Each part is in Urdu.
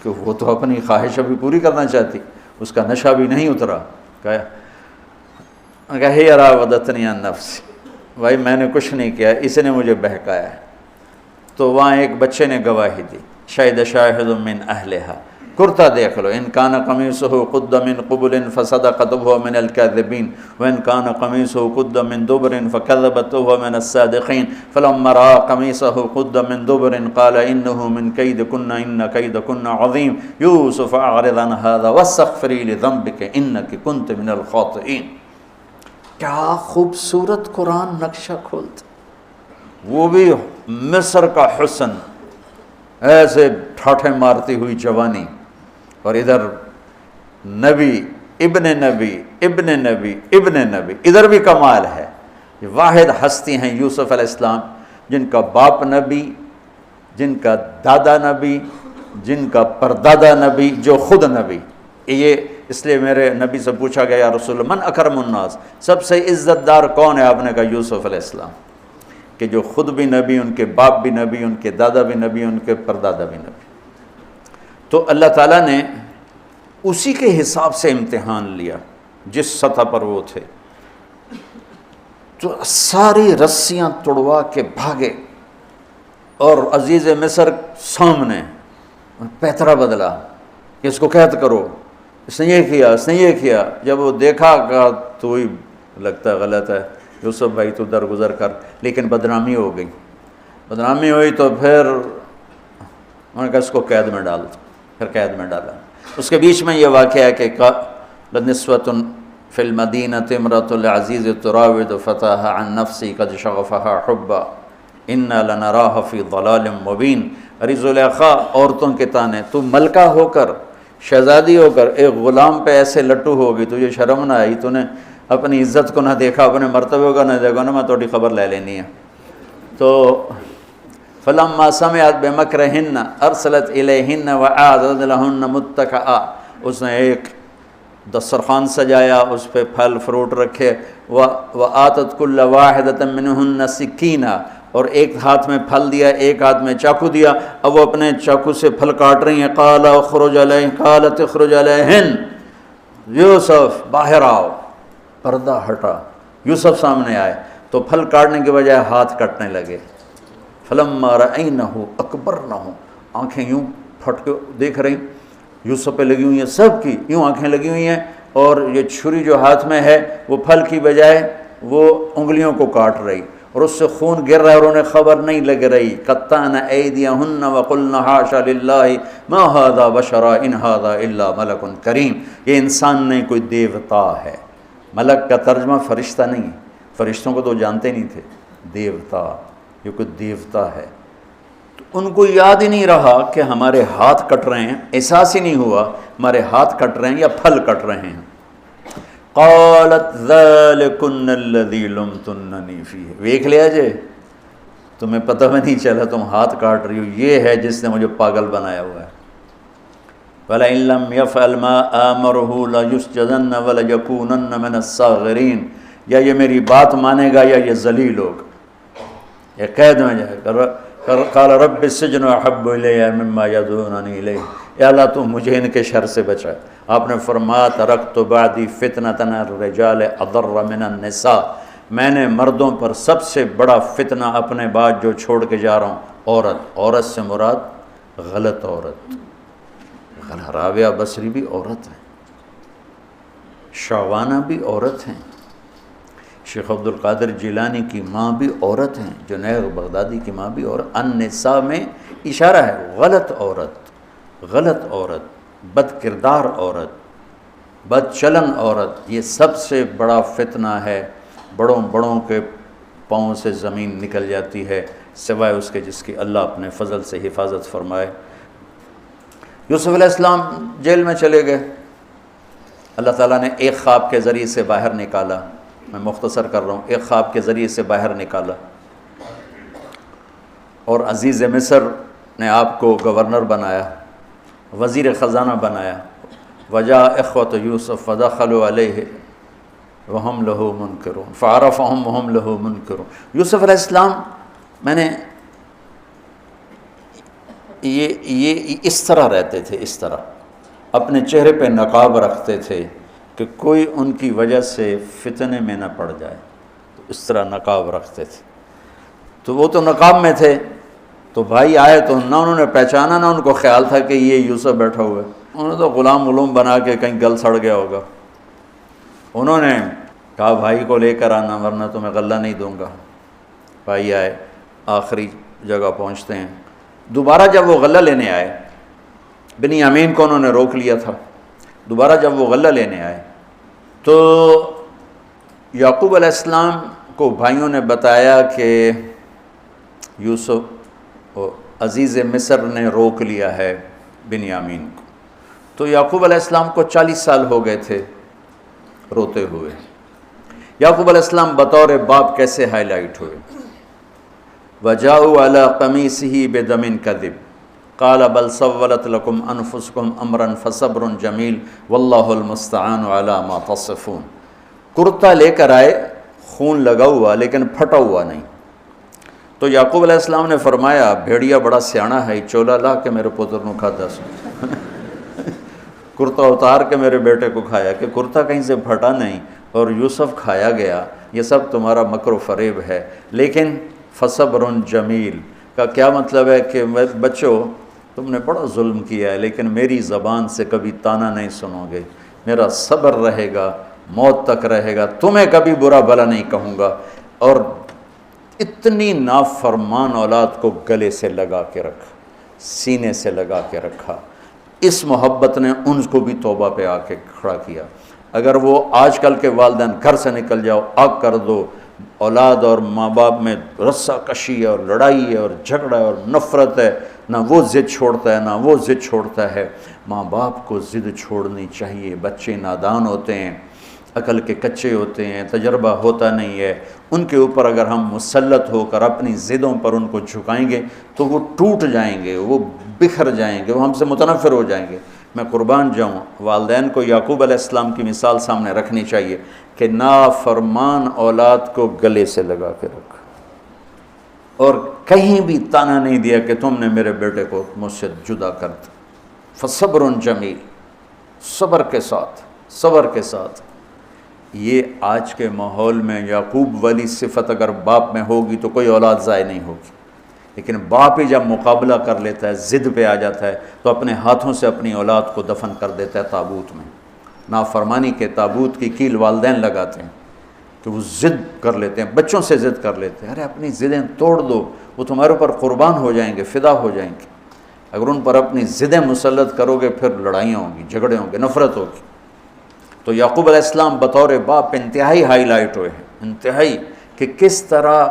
کہ وہ تو اپنی خواہش ابھی پوری کرنا چاہتی، اس کا نشہ بھی نہیں اترا. کہا ہی راودتنی عن نفسی، بھائی میں نے کچھ نہیں کیا، اس نے مجھے بہکایا ہے. تو وہاں ایک بچے نے گواہی دی، شہد شاہد من اہلہا، کرتا دیکھ لو، ان کان قمیصہ قد من قبل فصدقت وهو من الكاذبین وان کان قمیصہ قد من دبر فکذبت وهو من الصادقین فلما رأى قمیصہ قد من دبر قال انه من کیدکن ان کیدکن عظیم یوسف اعرض عن هذا واستغفری لذنبک انک کنت من الخاطئین. کیا خوبصورت قرآن نقشہ کھولتا، وہ بھی مصر کا حسن، ایسے ٹھاٹھے مارتی ہوئی جوانی، اور ادھر نبی ابن نبی ابن نبی ابن نبی، ادھر بھی کمال ہے. یہ واحد ہستی ہیں یوسف علیہ السلام، جن کا باپ نبی، جن کا دادا نبی، جن کا پردادا نبی، جو خود نبی. یہ اس لیے میرے نبی سے پوچھا گیا یا رسول اللہ من اکرم الناس، سب سے عزت دار کون ہے؟ آپ نے کہا یوسف علیہ السلام، کہ جو خود بھی نبی، ان کے باپ بھی نبی، ان کے دادا بھی نبی، ان کے پردادا بھی نبی. تو اللہ تعالیٰ نے اسی کے حساب سے امتحان لیا جس سطح پر وہ تھے. تو ساری رسیاں توڑوا کے بھاگے، اور عزیز مصر سامنے پیترا بدلا کہ اس کو قید کرو، اس نے یہ کیا، اس نے یہ کیا. جب وہ دیکھا کہ تو ہی لگتا ہے غلط ہے، یوسف بھائی تو درگزر کر، لیکن بدنامی ہو گئی. بدنامی ہوئی تو پھر انہوں نے کہا اس کو قید میں ڈال دو، پھر قید میں ڈالا. اس کے بیچ میں یہ واقعہ ہے کہ لنسوۃ فی المدینۃ امرأۃ العزیز تراود فتاها عن نفسی قد شغفها حبا انا لنراها فی ضلال مبین. ارے زلیخا عورتوں کے تانے، تو ملکہ ہو کر، شہزادی ہو کر ایک غلام پہ ایسے لٹو ہوگی، تجھے شرم نہ آئی؟ تو نے اپنی عزت کو نہ دیکھا، اپنے مرتبے کو نہ دیکھا، نا میں تھوڑی خبر لے لینی ہے. تو فلما سمعت بمکرہن ارسلت الیہن وأعدت لہن متکئا، اس نے ایک دسترخوان سجایا، اس پہ پھل فروٹ رکھے. وآتت کل واحدۃ منہن سکینہ، اور ایک ہاتھ میں پھل دیا، ایک ہاتھ میں چاقو دیا. اب وہ اپنے چاقو سے پھل کاٹ رہی ہیں. قالت اخرج علیہن، یوسف باہر آؤ. پردہ ہٹا، یوسف سامنے آئے تو پھل کاٹنے کے بجائے ہاتھ کٹنے لگے. فلما رأینہ اکبرنہ، آنکھیں یوں پھٹ کے دیکھ رہی، یوسف پہ لگی ہوئی ہیں، سب کی یوں آنکھیں لگی ہوئی ہیں، اور یہ چھری جو ہاتھ میں ہے وہ پھل کی بجائے وہ انگلیوں کو کاٹ رہی، اور اس سے خون گر رہا ہے، اور انہیں خبر نہیں لگ رہی. قطعن ایدیہن وقلن حاشا للہ ما ھذا بشرا ان ھذا الا ملک کریم. یہ انسان نہیں، کوئی دیوتا ہے. ملک کا ترجمہ فرشتہ نہیں، فرشتوں کو تو جانتے نہیں تھے. دیوتا، یہ کوئی دیوتا ہے. تو ان کو یاد ہی نہیں رہا کہ ہمارے ہاتھ کٹ رہے ہیں، احساس ہی نہیں ہوا ہمارے ہاتھ کٹ رہے ہیں یا پھل کٹ رہے ہیں. قالت ذلکن الذی لمتننی فیہ، دیکھ لیا جے، تمہیں پتہ بھی نہیں چلا تم ہاتھ کاٹ رہی ہو، یہ ہے جس نے مجھے پاگل بنایا ہوا ہے. وَلَئِن لَّمْ يَفْعَلْ مَا آمَرُهُ لَيُسْجَنَنَّ وَلَيَكُونَنَّ مِنَ الصَّاغِرِينَ. یا یہ میری بات مانے گا یا یہ ذلیل ہوگا، یہ قید میں جائے گا. قال رب السجن احب الی مما یدعوننی الیہ، اے اللہ تو مجھے ان کے شر سے بچا. آپ نے فرمایا ترکت بعدی فتنۃ الرجال اضر من النساء، میں نے مردوں پر سب سے بڑا فتنہ اپنے بعد جو چھوڑ کے جا رہا ہوں عورت. عورت سے مراد غلط عورت. رابعہ بصری بھی عورت ہیں، شعوانہ بھی عورت ہیں، شیخ عبد القادر جیلانی کی ماں بھی عورت ہیں، جنید بغدادی کی ماں بھی عورت. النساء میں اشارہ ہے غلط عورت، غلط عورت، بد کردار عورت، بد چلن عورت. یہ سب سے بڑا فتنہ ہے. بڑوں بڑوں کے پاؤں سے زمین نکل جاتی ہے سوائے اس کے جس کی اللہ اپنے فضل سے حفاظت فرمائے. یوسف علیہ السلام جیل میں چلے گئے. اللہ تعالیٰ نے ایک خواب کے ذریعے سے باہر نکالا. میں مختصر کر رہا ہوں، ایک خواب کے ذریعے سے باہر نکالا، اور عزیز مصر نے آپ کو گورنر بنایا، وزیر خزانہ بنایا. وجاء اخوۃ یوسف فدخلوا علیہ وہم لہ منکرون فعرفہم وہم لہ منکرون. یوسف علیہ السلام، میں نے یہ اس طرح رہتے تھے، اس طرح اپنے چہرے پہ نقاب رکھتے تھے کہ کوئی ان کی وجہ سے فتنے میں نہ پڑ جائے، تو اس طرح نقاب رکھتے تھے۔ تو وہ تو نقاب میں تھے، تو بھائی آئے تو نہ انہوں نے پہچانا، نہ ان کو خیال تھا کہ یہ یوسف بیٹھا ہوا ہے، انہوں نے تو غلام بنا کے کہیں گل سڑ گیا ہوگا۔ انہوں نے کہا بھائی کو لے کر آنا ورنہ تمہیں غلہ نہیں دوں گا۔ بھائی آئے، آخری جگہ پہنچتے ہیں، دوبارہ جب وہ غلہ لینے آئے، بنیامین کو انہوں نے روک لیا تھا، دوبارہ جب وہ غلہ لینے آئے تو یعقوب علیہ السلام کو بھائیوں نے بتایا کہ یوسف عزیز مصر نے روک لیا ہے بنیامین کو۔ تو یعقوب علیہ السلام کو 40 سال ہو گئے تھے روتے ہوئے۔ یعقوب علیہ السلام بطور باپ کیسے ہائی لائٹ ہوئے؟ وَجَاءُوا عَلَىٰ قَمِيصِهِ بِدَمٍ كَذِبٍ قَالَ بَلْ سَوَّلَتْ لَكُمْ أَنفُسُكُمْ أَمْرًا فَصَبْرٌ جَمِيلٌ وَاللَّهُ الْمُسْتَعَانُ عَلَىٰ مَا تَصِفُونَ۔ کرتا لے کر آئے، خون لگا ہوا لیکن پھٹا ہوا نہیں۔ تو یعقوب علیہ السلام نے فرمایا بھیڑیا بڑا سیانا ہے، چولا لا کے میرے پتر نو کھا دس کرتا اتار کے میرے بیٹے کو کھایا، کہ کرتا کہیں سے پھٹا نہیں اور یوسف کھایا گیا، یہ سب تمہارا مکر و فریب ہے۔ لیکن فصبر جمیل کا کیا مطلب ہے کہ بچوں تم نے بڑا ظلم کیا ہے لیکن میری زبان سے کبھی طعنہ نہیں سنو گے، میرا صبر رہے گا، موت تک رہے گا، تمہیں کبھی برا بھلا نہیں کہوں گا۔ اور اتنی نافرمان اولاد کو گلے سے لگا کے رکھا، سینے سے لگا کے رکھا۔ اس محبت نے ان کو بھی توبہ پہ آ کے کھڑا کیا۔ اگر وہ آج کل کے والدین گھر سے نکل جاؤ، آگ کر دو، اولاد اور ماں باپ میں رسہ کشی ہے اور لڑائی ہے اور جھگڑا ہے اور نفرت ہے، نہ وہ ضد چھوڑتا ہے نہ وہ ضد چھوڑتا ہے۔ ماں باپ کو ضد چھوڑنی چاہیے، بچے نادان ہوتے ہیں، عقل کے کچے ہوتے ہیں، تجربہ ہوتا نہیں ہے، ان کے اوپر اگر ہم مسلط ہو کر اپنی ضدوں پر ان کو جھکائیں گے تو وہ ٹوٹ جائیں گے، وہ بکھر جائیں گے، وہ ہم سے متنفر ہو جائیں گے۔ میں قربان جاؤں، والدین کو یعقوب علیہ السلام کی مثال سامنے رکھنی چاہیے کہ نافرمان اولاد کو گلے سے لگا کے رکھا اور کہیں بھی طعنہ نہیں دیا کہ تم نے میرے بیٹے کو مجھ سے جدا کر دیا۔ فصبر جمیل، صبر کے ساتھ، صبر کے ساتھ۔ یہ آج کے ماحول میں یعقوب والی صفت اگر باپ میں ہوگی تو کوئی اولاد ضائع نہیں ہوگی، لیکن باپ ہی جب مقابلہ کر لیتا ہے، ضد پہ آ جاتا ہے تو اپنے ہاتھوں سے اپنی اولاد کو دفن کر دیتا ہے تابوت میں۔ نافرمانی کے تابوت کی کیل والدین لگاتے ہیں کہ وہ ضد کر لیتے ہیں، بچوں سے ضد کر لیتے ہیں۔ ارے اپنی ضدیں توڑ دو، وہ تمہارے اوپر قربان ہو جائیں گے، فدا ہو جائیں گے۔ اگر ان پر اپنی ضدیں مسلط کرو گے پھر لڑائیاں ہوں گی، جھگڑے ہوں گے، نفرت ہوگی۔ تو یعقوب علیہ السلام بطور باپ انتہائی ہائی لائٹ ہوئے ہیں، انتہائی، کہ کس طرح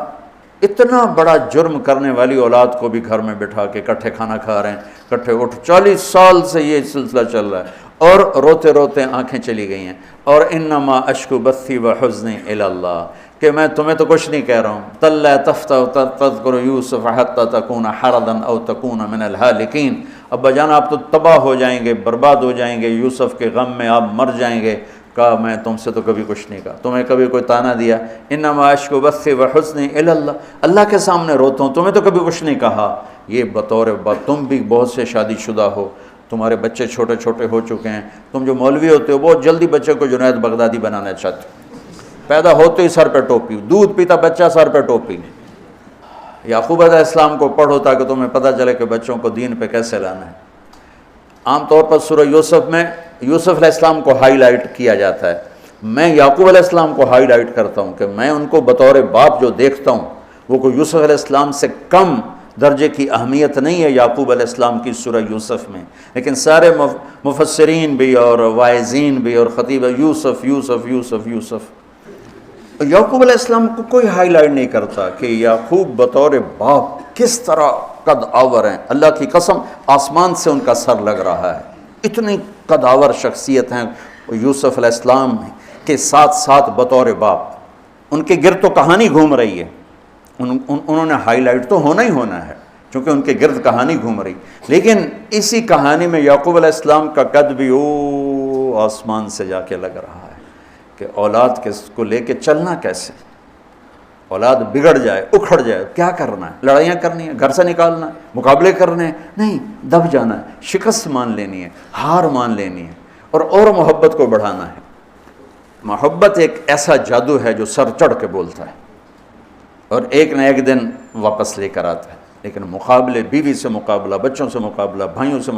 اتنا بڑا جرم کرنے والی اولاد کو بھی گھر میں بٹھا کے کٹھے کھانا کھا رہے ہیں، کٹھے اٹھ، 40 سال سے یہ سلسلہ چل رہا ہے اور روتے روتے آنکھیں چلی گئی ہیں۔ اور انما اشکو بثی وحزنی الی اللہ، کہ میں تمہیں تو کچھ نہیں کہہ رہا ہوں، تلا تفتح تذکر یوسف حتی تکون حردا او تکون من الہالکین، ابا جان آپ تو تباہ ہو جائیں گے، برباد ہو جائیں گے، یوسف کے غم میں آپ مر جائیں گے۔ کہا میں تم سے تو کبھی کچھ نہیں کہا، تمہیں کبھی کوئی طعنہ دیا؟ انما اشکو بثی وحزنی الی اللہ، اللہ کے سامنے روتا ہوں، تمہیں تو کبھی کچھ نہیں کہا۔ یہ بطور باپ، تم بھی بہت سے شادی شدہ ہو، تمہارے بچے چھوٹے چھوٹے ہو چکے ہیں، تم جو مولوی ہوتے ہو بہت جلدی بچے کو جنید بغدادی بنانا چاہتے ہو، پیدا ہوتے ہی سر پہ ٹوپی، دودھ پیتا بچہ سر پہ ٹوپی۔ یعقوب علیہ السلام کو پڑھو تاکہ تمہیں پتہ چلے کہ بچوں کو دین پہ کیسے لانا ہے۔ عام طور پر سورہ یوسف میں یوسف علیہ السلام کو ہائی لائٹ کیا جاتا ہے، میں یعقوب علیہ السلام کو ہائی لائٹ کرتا ہوں کہ میں ان کو بطور باپ جو دیکھتا ہوں وہ کوئی یوسف علیہ السلام سے کم درجے کی اہمیت نہیں ہے یعقوب علیہ السلام کی سورہ یوسف میں، لیکن سارے مفسرین بھی اور واعظین بھی اور خطیب یوسف یوسف یوسف یوسف، یعقوب علیہ السلام کو کوئی ہائی لائٹ نہیں کرتا کہ یعقوب بطور باپ کس طرح قد آور ہیں۔ اللہ کی قسم آسمان سے ان کا سر لگ رہا ہے، اتنی قد آور شخصیت ہیں یوسف علیہ السلام کے ساتھ ساتھ بطور باپ۔ ان کے گرد تو کہانی گھوم رہی ہے، انہوں نے ہائی لائٹ تو ہونا ہی ہونا ہے چونکہ ان کے گرد کہانی گھوم رہی، لیکن اسی کہانی میں یعقوب علیہ السلام کا قد بھی آسمان سے جا کے لگ رہا ہے کہ اولاد کو لے کے چلنا کیسے۔ اولاد بگڑ جائے اکھڑ جائے کیا کرنا ہے؟ لڑائیاں کرنی ہیں، گھر سے نکالنا ہے، مقابلے کرنے ہیں؟ نہیں، دب جانا ہے، شکست مان لینی ہے، ہار مان لینی ہے، اور محبت کو بڑھانا ہے۔ محبت ایک ایسا جادو ہے جو سر چڑھ کے بولتا ہے اور ایک نہ ایک دن واپس لے کر آتا ہے۔ لیکن مقابلے، بیوی سے مقابلہ، بچوں سے مقابلہ، بھائیوں سے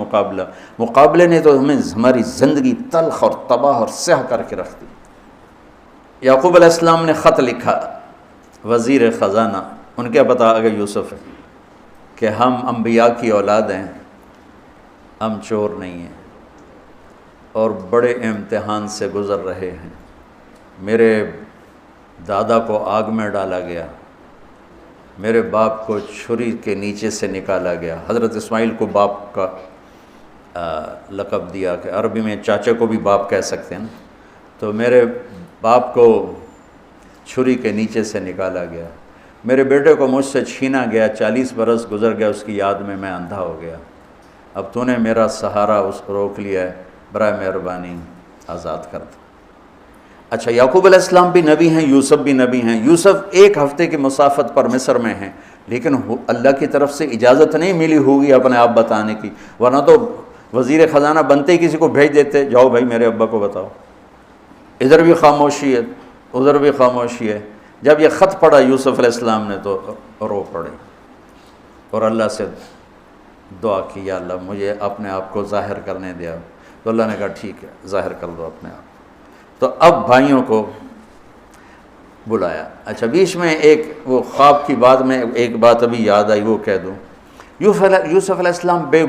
مقابلے نے تو ہماری زندگی تلخ اور تباہ اور سیاہ کر کے رکھ دی۔ یعقوب علیہ السلام نے خط لکھا وزیر خزانہ، ان کے پتہ آگے یوسف ہے کہ ہم انبیاء کی اولاد ہیں، ہم چور نہیں ہیں اور بڑے امتحان سے گزر رہے ہیں۔ میرے دادا کو آگ میں ڈالا گیا، میرے باپ کو چھری کے نیچے سے نکالا گیا۔ حضرت اسماعیل کو باپ کا لقب دیا کہ عربی میں چاچا کو بھی باپ کہہ سکتے ہیں نا، تو میرے باپ کو چھری کے نیچے سے نکالا گیا، میرے بیٹے کو مجھ سے چھینا گیا، 40 برس گزر گیا، اس کی یاد میں میں اندھا ہو گیا، اب تو نے میرا سہارا اس کو روک لیا ہے، برائے مہربانی آزاد کر دو۔ اچھا، یعقوب علیہ السلام بھی نبی ہیں، یوسف بھی نبی ہیں۔ یوسف ایک ہفتے کی مسافت پر مصر میں ہیں، لیکن اللہ کی طرف سے اجازت نہیں ملی ہوگی اپنے آپ بتانے کی، ورنہ تو وزیر خزانہ بنتے ہی کسی کو بھیج دیتے، جاؤ بھائی میرے ابا کو بتاؤ۔ ادھر بھی خاموشی ہے، ادھر بھی خاموشی ہے۔ جب یہ خط پڑھا یوسف علیہ السلام نے تو رو پڑے اور اللہ سے دعا کی، یا اللہ مجھے اپنے آپ کو ظاہر کرنے دیا۔ تو اللہ نے کہا ٹھیک ہے، ظاہر کر دو اپنے آپ۔ تو اب بھائیوں کو بلایا۔ اچھا، بیچ میں ایک وہ خواب کی بات میں ایک بات ابھی یاد آئی، وہ کہہ دوں۔ یوسف علیہ السلام بے